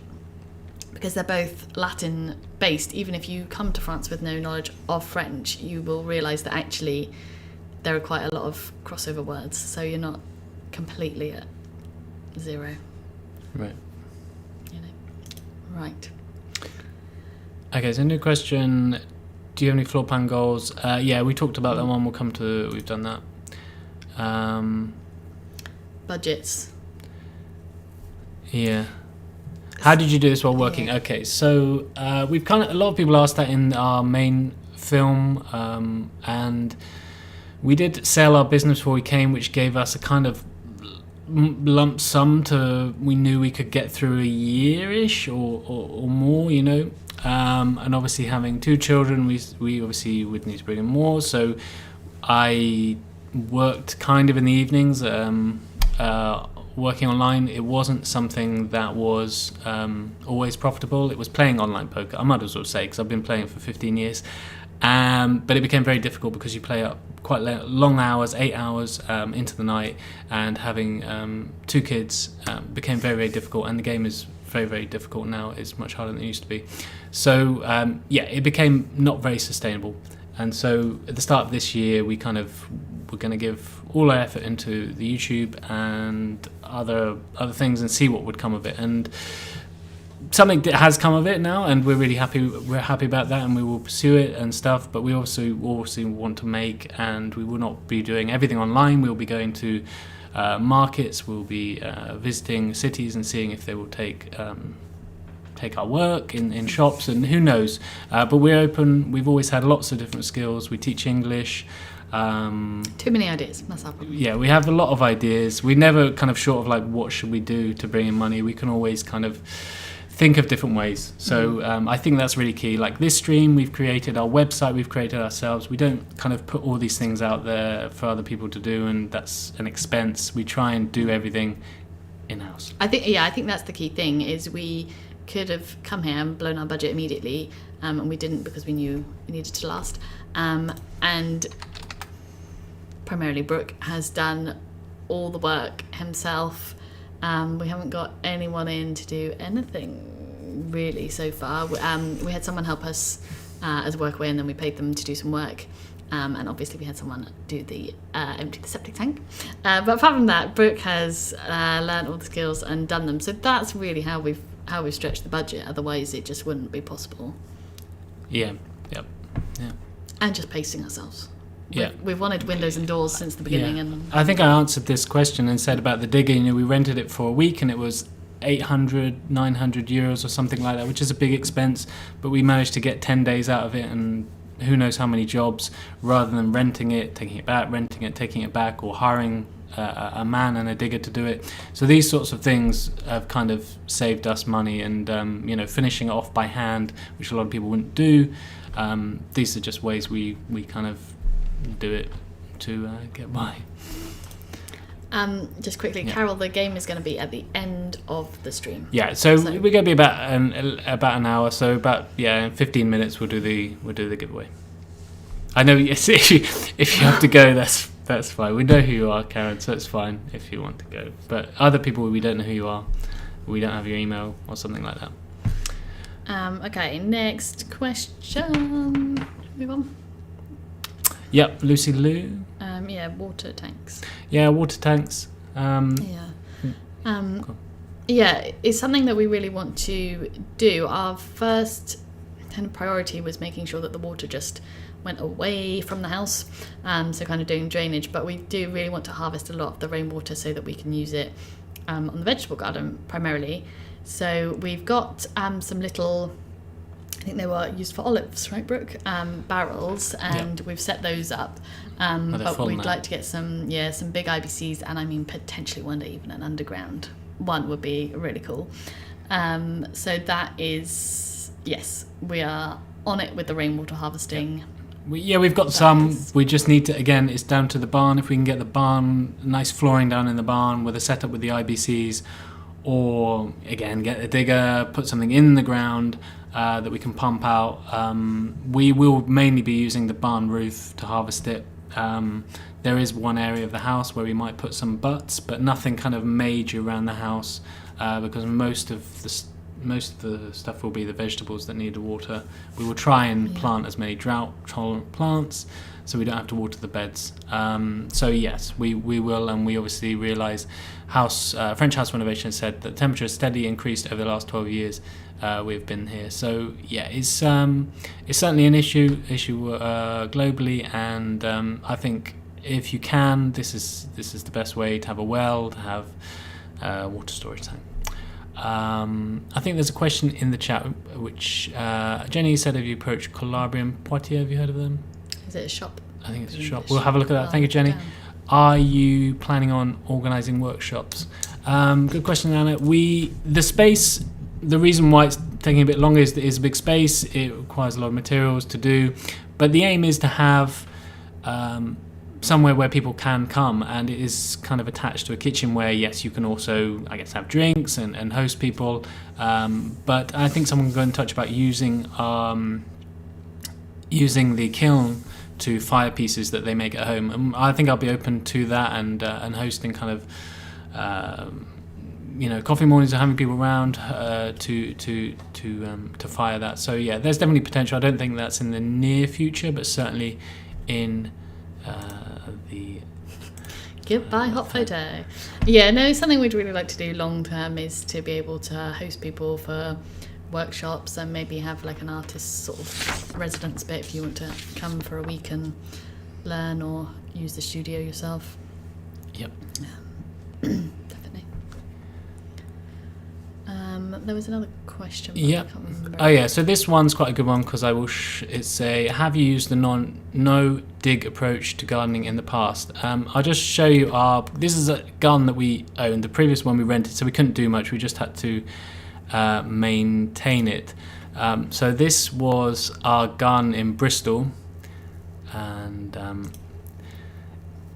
because they're both Latin based, even if you come to France with no knowledge of French, you will realise that actually there are quite a lot of crossover words, so you're not completely at zero. Right. You know. Right. Okay, so new question. Do you have any floor plan goals? Yeah, we talked about that one. We'll come to... We've done that. Budgets. Yeah. How did you do this while working? Yeah. Okay, so we've kind of... A lot of people asked that in our main film, and we did sell our business before we came, which gave us a kind of lump sum to... We knew we could get through a year-ish or more, you know. And obviously having 2 children, we obviously would need to bring in more. So I worked kind of in the evenings, working online. It wasn't something that was always profitable. It was playing online poker, I might as well say, because I've been playing for 15 years. But it became very difficult because you play up quite long hours, 8 hours into the night, and having 2 kids became very, very difficult. And the game is very, very difficult now. It's much harder than it used to be. So yeah, it became not very sustainable. And so at the start of this year, we kind of were going to give all our effort into the YouTube and other things and see what would come of it. And something has come of it now, and we're really happy. We're happy about that, and we will pursue it and stuff. But we also want to make, and we will not be doing everything online. We'll be going to markets. We'll be visiting cities and seeing if they will take our work in shops, and who knows. But we're open. We've always had lots of different skills. We teach English. Too many ideas. That's our problem. Yeah, we have a lot of ideas. We never kind of short of like, what should we do to bring in money? We can always kind of think of different ways. So I think that's really key. Like this stream, we've created our website, we've created ourselves. We don't kind of put all these things out there for other people to do, and that's an expense. We try and do everything in-house. I think that's the key thing, is we could have come here and blown our budget immediately, and we didn't, because we knew it needed to last. And primarily Brooke has done all the work himself. We haven't got anyone in to do anything really so far. We had someone help us as a workaway, and then we paid them to do some work. And obviously we had someone do the empty the septic tank. But apart from that, Brooke has learned all the skills and done them. So that's really how we've stretched the budget. Otherwise, it just wouldn't be possible. Yeah. Yep. Yeah. And just pacing ourselves. Yeah. We've wanted windows and doors since the beginning. Yeah. And I think I answered this question and said about the digger. You know, we rented it for a week, and it was 800, 900 euros or something like that, which is a big expense. But we managed to get 10 days out of it, and who knows how many jobs, rather than renting it, taking it back, renting it, taking it back, or hiring a man and a digger to do it. So these sorts of things have kind of saved us money, and finishing it off by hand, which a lot of people wouldn't do. These are just ways we kind of do it to get by. Just quickly, yeah. Carol, the game is going to be at the end of the stream. Yeah, so we're going to be about an hour. So about in 15 minutes we'll do the giveaway. I know. Yes, if you have to go, that's fine. We know who you are, Karen, so it's fine if you want to go. But other people, we don't know who you are. We don't have your email or something like that. Okay, next question. Move on. Yep, Lucy Lou. Water tanks. Yeah, water tanks. Cool. Yeah, it's something that we really want to do. Our first kind of priority was making sure that the water just went away from the house, so kind of doing drainage. But we do really want to harvest a lot of the rainwater so that we can use it on the vegetable garden primarily. So we've got some little, I think they were used for olives, right, Brooke? Barrels, and we've set those up. But we'd like to get some big IBCs, and I mean potentially one day even an underground one would be really cool. So that is, yes, we are on it with the rainwater harvesting. We've got some. We just need to, again, it's down to the barn. If we can get the barn, nice flooring down in the barn with a setup with the IBCs, or again, get a digger, put something in the ground that we can pump out. We will mainly be using the barn roof to harvest it. There is one area of the house where we might put some butts, but nothing kind of major around the house, because most of the stuff will be the vegetables that need the water. We will try and plant as many drought-tolerant plants, so we don't have to water the beds. So yes, we will, and we obviously realise French house renovation said that temperature has steadily increased over the last 12 years we've been here. So yeah, it's certainly an issue globally, and I think if you can, this is the best way to have a well, to have water storage tank. I think there's a question in the chat which Jenny said, have you approached Calabrian Poirier? Have you heard of them? Is it a shop? I think it's a shop. We'll have a look at that. Thank you, Jenny. Yeah. Are you planning on organising workshops? Good question, Anna. The space, the reason why it's taking a bit longer is that it's a big space. It requires a lot of materials to do. But the aim is to have somewhere where people can come, and it is kind of attached to a kitchen where, yes, you can also, I guess, have drinks and host people. But I think someone can go in touch about using the kiln to fire pieces that they make at home. And I think I'll be open to that, and hosting kind of coffee mornings and having people around to fire that. So yeah, there's definitely potential. I don't think that's in the near future, but certainly in the goodbye hot photo. Yeah, no, something we'd really like to do long term is to be able to host people for workshops, and maybe have like an artist sort of residence bit if you want to come for a week and learn or use the studio yourself. Yep. Definitely. There was another question. Yeah. Oh yeah. So this one's quite a good one, because I will. Have you used the no dig approach to gardening in the past? I'll just show you this is a garden that we owned. The previous one we rented, so we couldn't do much. We just had to maintain it. So this was our garden in Bristol, and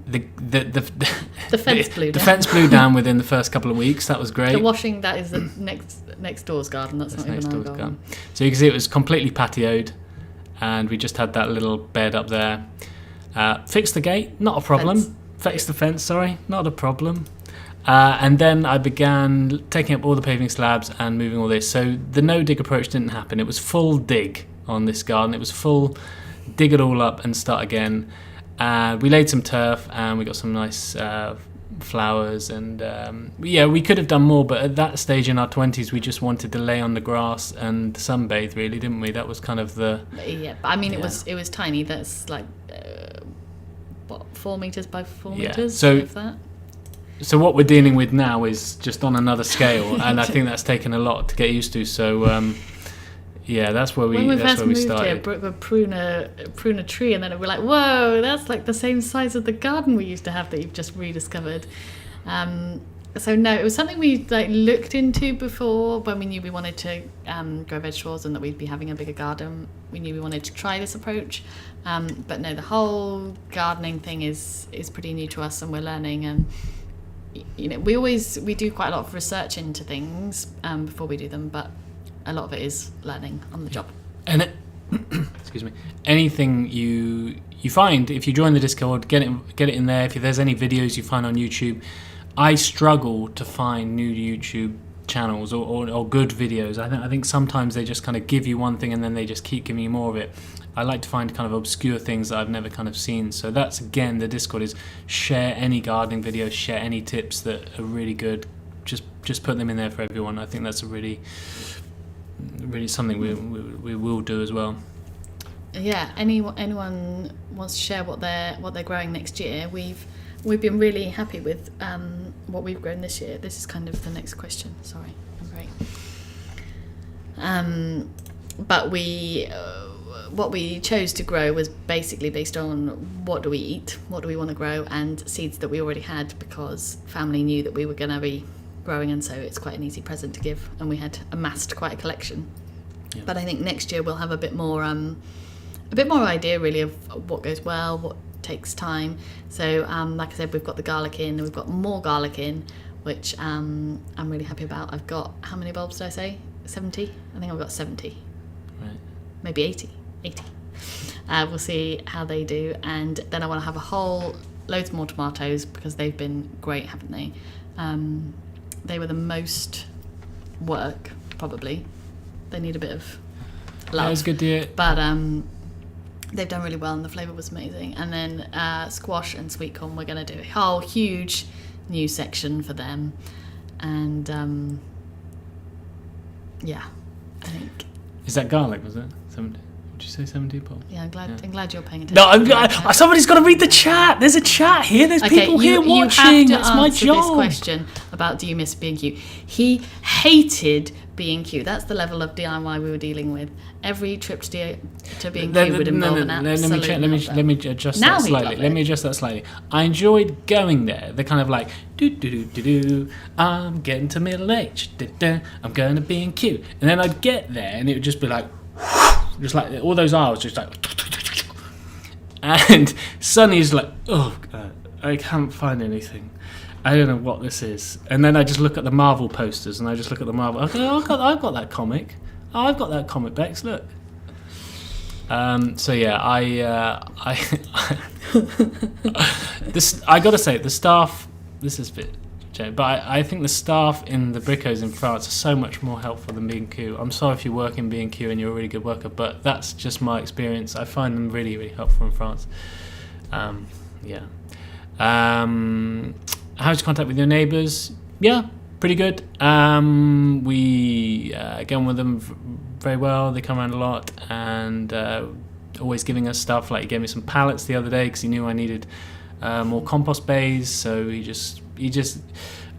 the fence blew down. The fence blew down within the first couple of weeks. That was great. The washing, that is the next door's garden. That's not even our garden. So you can see it was completely patioed, and we just had that little bed up there. Fixed the gate, not a problem. Fixed the fence, sorry, not a problem. And then I began taking up all the paving slabs and moving all this. So the no-dig approach didn't happen. It was full dig on this garden. It was full dig it all up and start again. We laid some turf and we got some nice flowers. And we could have done more, but at that stage in our 20s, we just wanted to lay on the grass and sunbathe, really, didn't we? That was kind of the... Yeah, but I mean, it was tiny. That's like, 4 metres by 4 metres? So... So what we're dealing with now is just on another scale, and I think that's taken a lot to get used to. So, that's where we when we first moved started. here, Brooke would prune a tree, and then we're like, "Whoa, that's like the same size of the garden we used to have that you've just rediscovered." So no, it was something we looked into before when we knew we wanted to grow vegetables and that we'd be having a bigger garden. We knew we wanted to try this approach, but no, the whole gardening thing is pretty new to us, and we're learning. And we do quite a lot of research into things before we do them, but a lot of it is learning on the job. And excuse me, anything you find, if you join the Discord, get it in there. If there's any videos you find on YouTube, I struggle to find new YouTube channels or good videos. I think sometimes they just kind of give you one thing and then they just keep giving you more of it. I like to find kind of obscure things that I've never kind of seen. So that's, again, the Discord is share any gardening videos, share any tips that are really good. Just put them in there for everyone. I think that's a really something we will do as well. Yeah, anyone wants to share what they're growing next year. We've been really happy with what we've grown this year. This is kind of the next question. Sorry, I'm great. But what we chose to grow was basically based on what do we eat, what do we want to grow, and seeds that we already had because family knew that we were going to be growing, and so it's quite an easy present to give, and we had amassed quite a collection. Yeah. But I think next year we'll have a bit more idea really of what goes well, what takes time. So like I said, we've got the garlic in, and we've got more garlic in, which I'm really happy about. I've got, how many bulbs did I say? 70? I think I've got 70. Right. Maybe 80. We'll see how they do, and then I want to have loads more tomatoes because they've been great, haven't they? They were the most work, probably. They need a bit of love. That was good to hear. But they've done really well, and the flavour was amazing. And then squash and sweet corn, we're going to do a whole huge new section for them. And I think. Is that garlic? Was it 70? Did you say 70 bulbs? Yeah, I'm glad you're paying attention. No, somebody's got to read the chat. There's a chat here. There's people here watching. You have to That's my job. This question about do you miss B&Q? He hated B&Q. That's the level of DIY we were dealing with. Every trip to B&Q would involve an absolute Let me adjust that slightly. Let me adjust that slightly. I enjoyed going there. They're kind of like, I'm getting to middle age. I'm going to B&Q. And then I'd get there and it would just be like, just like all those aisles, just like, and Sonny's like, oh God, I can't find anything. I don't know what this is. And then I just look at the Marvel posters, and I just look at the Marvel. Okay, I've got that comic. Oh, I've got that comic, Bex. Look. So yeah, I got to say, the staff. This is a bit. But I think the staff in the Bricos in France are so much more helpful than B&Q. I'm sorry if you work in B&Q and you're a really good worker, but that's just my experience. I find them really, really helpful in France. How's contact with your neighbours? Yeah, pretty good. We get on with them very well. They come around a lot and always giving us stuff. Like he gave me some pallets the other day because he knew I needed more compost bays. So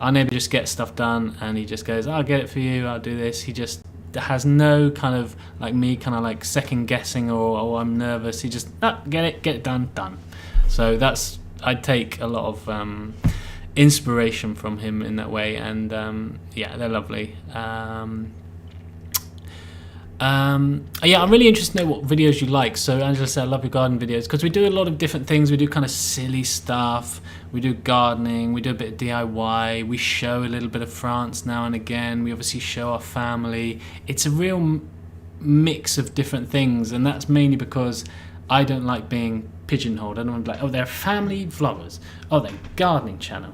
our neighbour just gets stuff done, and he just goes, I'll get it for you, I'll do this. He just has no kind of like me kind of like second guessing or I'm nervous. He just get it done. So I take a lot of inspiration from him in that way, and yeah, they're lovely. Yeah, I'm really interested to know what videos you like. So Angela said, I love your garden videos, because we do a lot of different things. We do kind of silly stuff. We do gardening. We do a bit of DIY. We show a little bit of France now and again. We obviously show our family. It's a real mix of different things, and that's mainly because I don't like being pigeonholed. I don't want to be like, oh, they're family vloggers. Oh, they're gardening channel.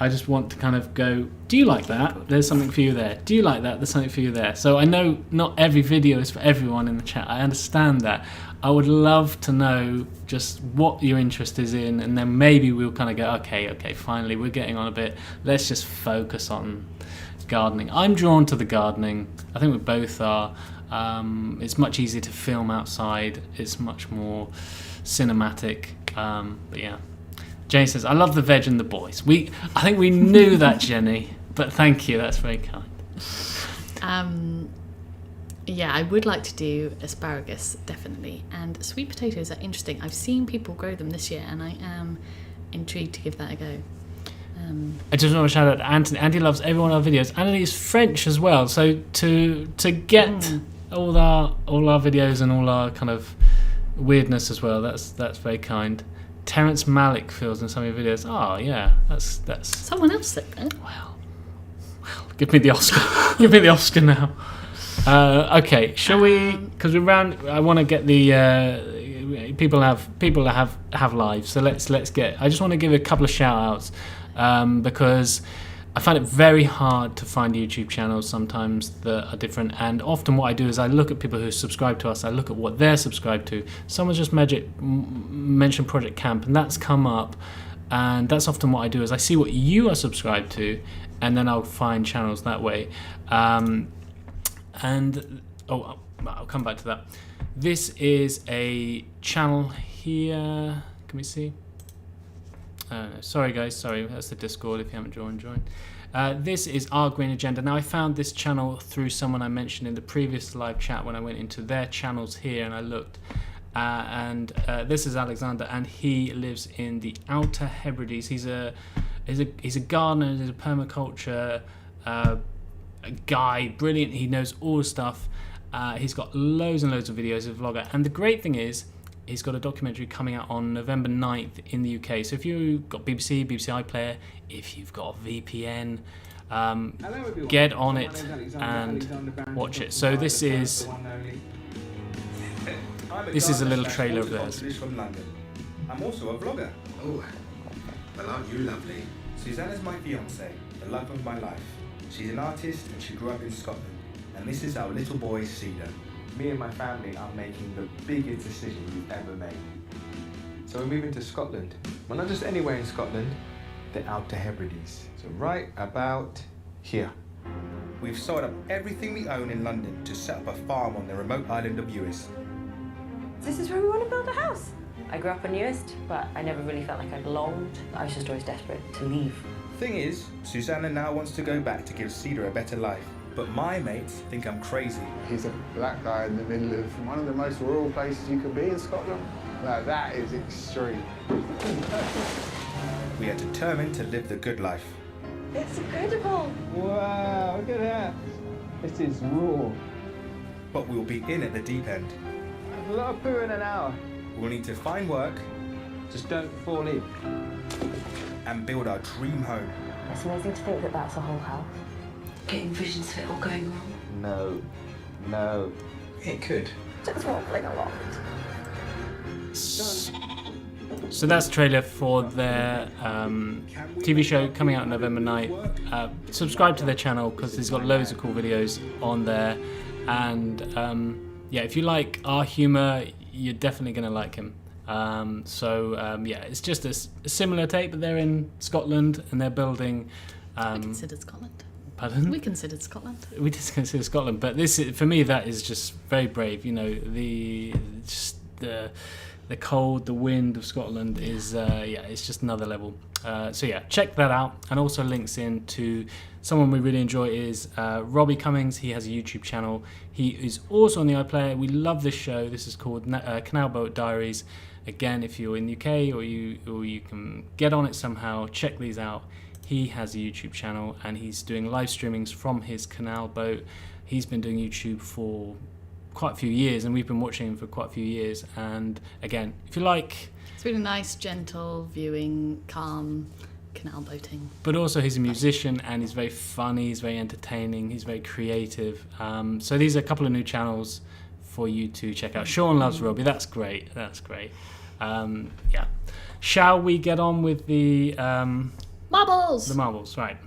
I just want to kind of go, do you like that? There's something for you there. Do you like that? There's something for you there. So I know not every video is for everyone in the chat. I understand that. I would love to know just what your interest is in, and then maybe we'll kind of go, okay, finally we're getting on a bit. Let's just focus on gardening. I'm drawn to the gardening. I think we both are. It's much easier to film outside. It's much more cinematic. But yeah. Jenny says, I love the veg and the boys. I think we knew that, Jenny, but thank you. That's very kind. Yeah, I would like to do asparagus, definitely. And sweet potatoes are interesting. I've seen people grow them this year, and I am intrigued to give that a go. I just want to shout out to Anthony. Anthony loves every one of our videos. Anthony is French as well, so to get all our videos and all our kind of weirdness as well, that's very kind. Terrence Malick feels in some of your videos. Oh yeah, that's someone else said that. Well, give me the Oscar. Give me the Oscar now. Okay, shall we? Because we're round. I want to get the people have lives. So let's get. I just want to give a couple of shout outs because I find it very hard to find YouTube channels sometimes that are different, and often what I do is I look at people who subscribe to us, I look at what they're subscribed to. Someone just mentioned Project Camp, and that's come up, and that's often what I do is I see what you are subscribed to, and then I'll find channels that way. And I'll come back to that. This is a channel here. Can we see? Sorry guys, sorry, that's the Discord. If you haven't joined. This is Our Green Agenda. Now I found this channel through someone I mentioned in the previous live chat when I went into their channels here and I looked. This is Alexander, and he lives in the Outer Hebrides. He's a gardener, he's a permaculture guy, brilliant. He knows all the stuff. He's got loads and loads of videos, a vlogger, and the great thing is he's got a documentary coming out on November 9th in the UK. So if you've got BBC iPlayer, if you've got a VPN, get on it and watch it. So this is a little trailer of theirs. From London. I'm also a vlogger. Oh, well, aren't you lovely? Susanna's my fiance, the love of my life. She's an artist and she grew up in Scotland. And this is our little boy, Cedar. Me and my family are making the biggest decision we've ever made. So we're moving to Scotland. Well, not just anywhere in Scotland, the Outer Hebrides. So right about here. We've sold up everything we own in London to set up a farm on the remote island of Uist. This is where we want to build a house. I grew up in Uist, but I never really felt like I belonged. I was just always desperate to leave. Thing is, Susanna now wants to go back to give Cedar a better life. But my mates think I'm crazy. He's a black guy in the middle of one of the most rural places you can be in Scotland. Now that is extreme. We are determined to live the good life. It's incredible. Wow, look at that. This is raw. But we'll be in at the deep end. There's a lot of poo in an hour. We'll need to find work. Just don't fall in. And build our dream home. It's amazing to think that that's a whole house. Getting visions of it all going wrong. No. It could. Just wobbling a lot. So that's the trailer for their TV show coming out November 9th. Subscribe to their channel because he's got loads of cool videos on there. And yeah, if you like our humour, you're definitely going to like him. Yeah, it's just a similar take, but they're in Scotland and they're building. We considered Scotland. Pardon? We considered Scotland. We did consider Scotland, but this for me that is just very brave. You know, the cold, the wind of Scotland is it's just another level. So yeah, check that out, and also links in to someone we really enjoy is Robbie Cumming. He has a YouTube channel. He is also on the iPlayer. We love this show. This is called Canal Boat Diaries. Again, if you're in the UK or you can get on it somehow, check these out. He has a YouTube channel and he's doing live streamings from his canal boat. He's been doing YouTube for quite a few years, and we've been watching him for quite a few years. And again, if you like... It's really nice, gentle viewing, calm canal boating. But also he's a musician and he's very funny, he's very entertaining, he's very creative. So these are a couple of new channels for you to check out. Sean loves Robbie. That's great. That's great. Yeah. Shall we get on with the... Marbles! The marbles, right.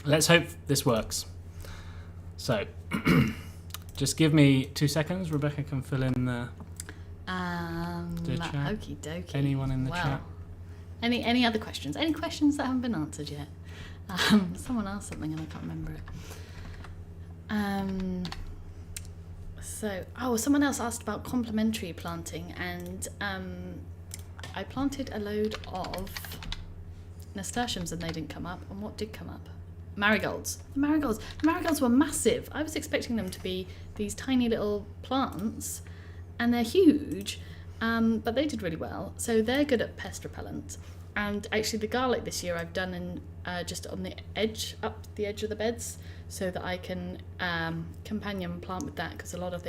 Let's hope this works. So, just give me 2 seconds. Rebecca can fill in the chat. Okie dokie. Anyone in the chat? Any other questions? Any questions that haven't been answered yet? Someone asked something and I can't remember it. Someone else asked about complementary planting, and I planted a load of nasturtiums and they didn't come up. And what did come up? Marigolds. The marigolds were massive. I was expecting them to be these tiny little plants, and they're huge, but they did really well. So they're good at pest repellent. And actually the garlic this year I've done in just on the edge, up the edge of the beds, so that I can companion plant with that, because a lot of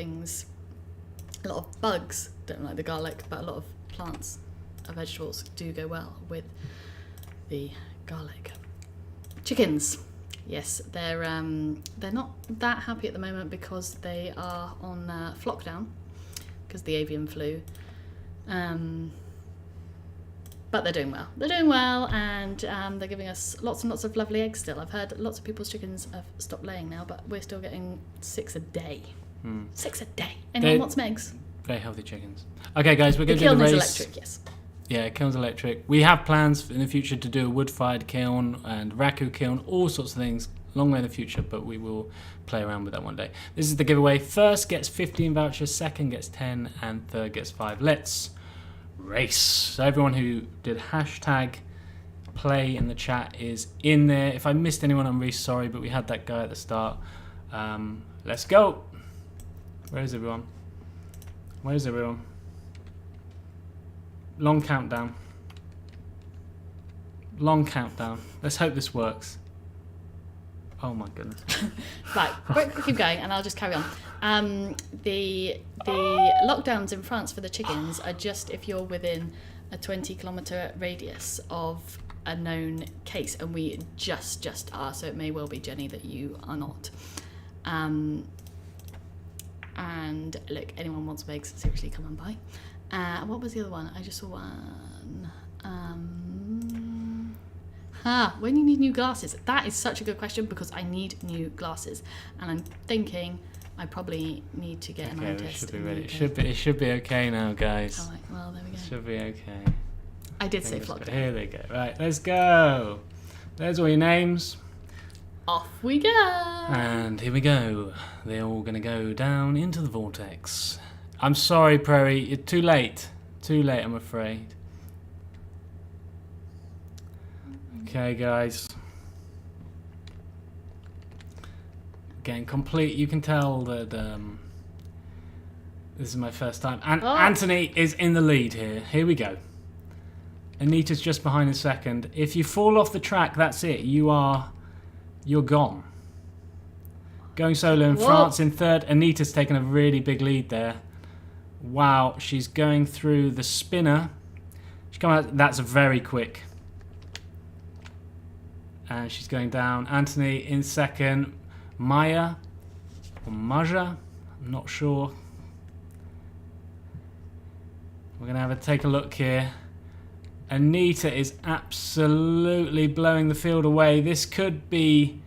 bugs don't like the garlic, but a lot of plants or vegetables do go well with the garlic. Chickens. Yes, they're not that happy at the moment because they are on flockdown because of the avian flu. But they're doing well. They're doing well, and they're giving us lots and lots of lovely eggs still. I've heard lots of people's chickens have stopped laying now, but we're still getting 6 a day. 6 a day. Anyone want some eggs? Very healthy chickens. Okay, guys, we're going The to do the kiln race. is electric, yes. Yeah, kiln's electric. We have plans in the future to do a wood-fired kiln and raku kiln, all sorts of things, long way in the future, but we will play around with that one day. This is the giveaway. First gets 15 vouchers, second gets 10, and third gets 5. Let's race. So everyone who did hashtag play in the chat is in there. If I missed anyone, I'm really sorry, but we had that guy at the start. Let's go. Where is everyone? Where's everyone? Long countdown. Long countdown. Let's hope this works. Oh my goodness. Right, we'll keep going and I'll just carry on. The lockdowns in France for the chickens are just if you're within a 20-kilometre radius of a known case, and we just are, so it may well be, Jenny, that you are not. And look, anyone wants eggs, seriously, come on by. What was the other one? I just saw one. When you need new glasses? That is such a good question, because I need new glasses, and I'm thinking I probably need to get an eye test. Should be ready. It should be okay now, guys. All right, well, there we go. It should be okay. I did say flocked. Here they go. Right, let's go. There's all your names. Off we go. And here we go. They're all going to go down into the vortex. I'm sorry, Prairie. You're too late. Too late, I'm afraid. Okay, guys. Getting complete. You can tell that this is my first time. And Anthony is in the lead here. Here we go. Anita's just behind in second. If you fall off the track, that's it. You're gone. Going solo in France in third. Anita's taken a really big lead there. Wow, she's going through the spinner. She's coming out. That's very quick. And she's going down. Anthony in second. Maya or Maja, I'm not sure. We're going to have a take a look here. Anita is absolutely blowing the field away. This could be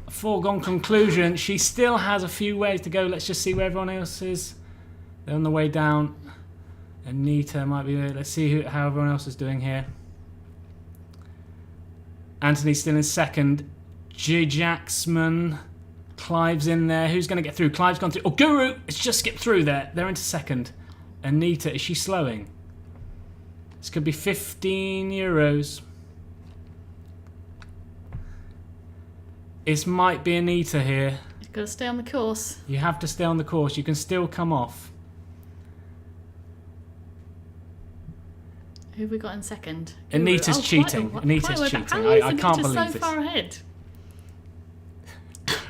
a foregone conclusion. She still has a few ways to go. Let's just see where everyone else is. They're on the way down. Anita might be there. Let's see how everyone else is doing here. Anthony's still in second. Jacksman. Clive's in there. Who's going to get through? Clive's gone through. Oh, Guru! It's just skipped through there. They're into second. Anita, is she slowing? This could be 15 euros. This might be Anita here. You've got to stay on the course. You have to stay on the course. You can still come off. Who have we got in second? Anita's Guru. cheating. Quite Anita's well cheating. done. How is I can't Anita believe so this. far ahead?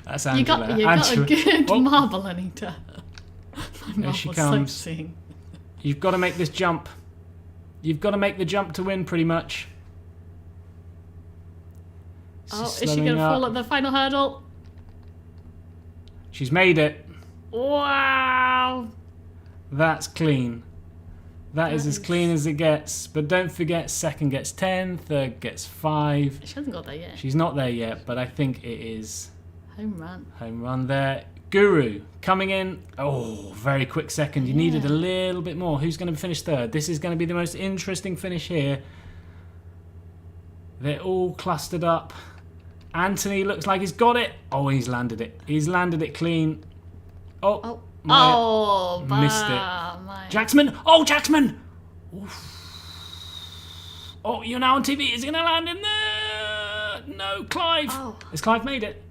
That's You Angela. got a good Oh, marble, Anita. There she Marble's comes. So soon. You've got to make this jump. You've got to make the jump to win, pretty much. Oh, She's is she slowing going to fall up. at the final hurdle? She's made it. Wow. That's clean. That is as Nice. clean as it gets. But don't forget, second gets 10, third gets 5. She hasn't got there yet. She's not there yet, but I think it is Home run. home run there. Guru coming in. Oh, very quick second. You needed a little bit more. Who's going to finish third? This is going to be the most interesting finish here. They're all clustered up. Anthony looks like he's got it. Oh, he's landed it. He's landed it clean. Oh, Oh. Maya Oh, missed it. Maya. Jacksman. Oh, Jacksman. Oof. Oh, you're now on TV. Is he going to land in there? No, Clive. Oh. Has Clive made it?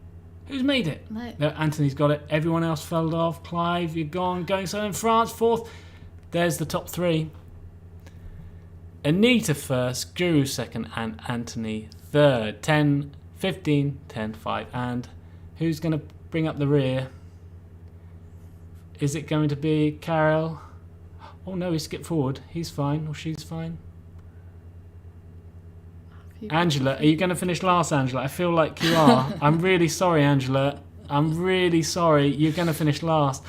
Who's made it? No. Anthony's got it. Everyone else fell off. Clive, you're gone. Going so in France, fourth. There's the top 3. Anita first, Guru second, and Anthony third. 10, 15, 10, 5. And who's going to bring up the rear? Is it going to be Carol? Oh no, he skipped forward. He's fine, or she's fine. Angela, are you going to finish last, Angela? I feel like you are. I'm really sorry, Angela. I'm really sorry. You're going to finish last.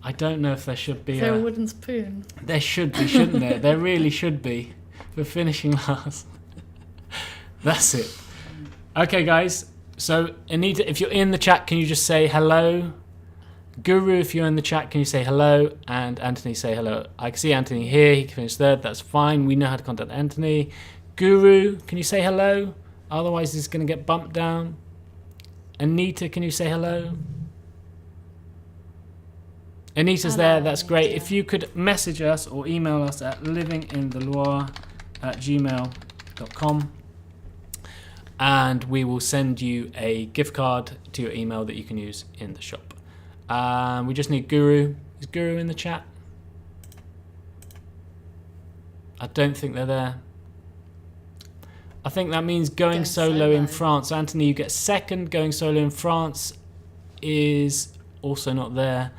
I don't know if there should be Is there a wooden spoon? There should be, shouldn't there? There really should be for finishing last. That's it. Okay, guys. So, Anita, if you're in the chat, can you just say hello? Guru, if you're in the chat, can you say hello? And Anthony, say hello. I can see Anthony here. He can finish third. That's fine. We know how to contact Anthony. Guru, can you say hello? Otherwise, he's going to get bumped down. Anita, can you say hello? Anita's Hello, there. That's great. Anita. If you could message us or email us at livingintheloire@gmail.com, and we will send you a gift card to your email that you can use in the shop. We just need Guru. Is Guru in the chat? I don't think they're there. I think that means going solo in France. Anthony, you get second. Going solo in France is also not there.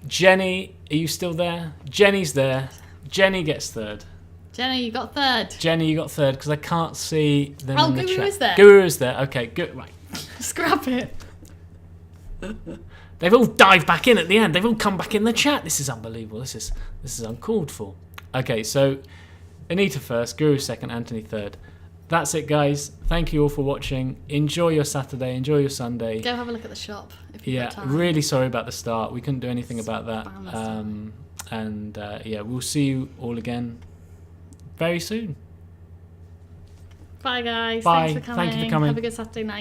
Jenny, are you still there? Jenny's there. Jenny gets third. Jenny, you got third. Jenny, you got third because I can't see them Oh, in the Guru chat. is there. Guru is there. Okay, good. Right. Scrap it. They've all dived back in at the end. They've all come back in the chat. This is unbelievable. This is uncalled for. Okay, so Anita first, Guru second, Anthony third. That's it, guys. Thank you all for watching. Enjoy your Saturday. Enjoy your Sunday. Go have a look at the shop if you've got time. Really sorry about the start. We couldn't do anything about that. Spam We'll see you all again very soon. Bye, guys. Bye. Thanks for coming. Thank you for coming. Have a good Saturday night.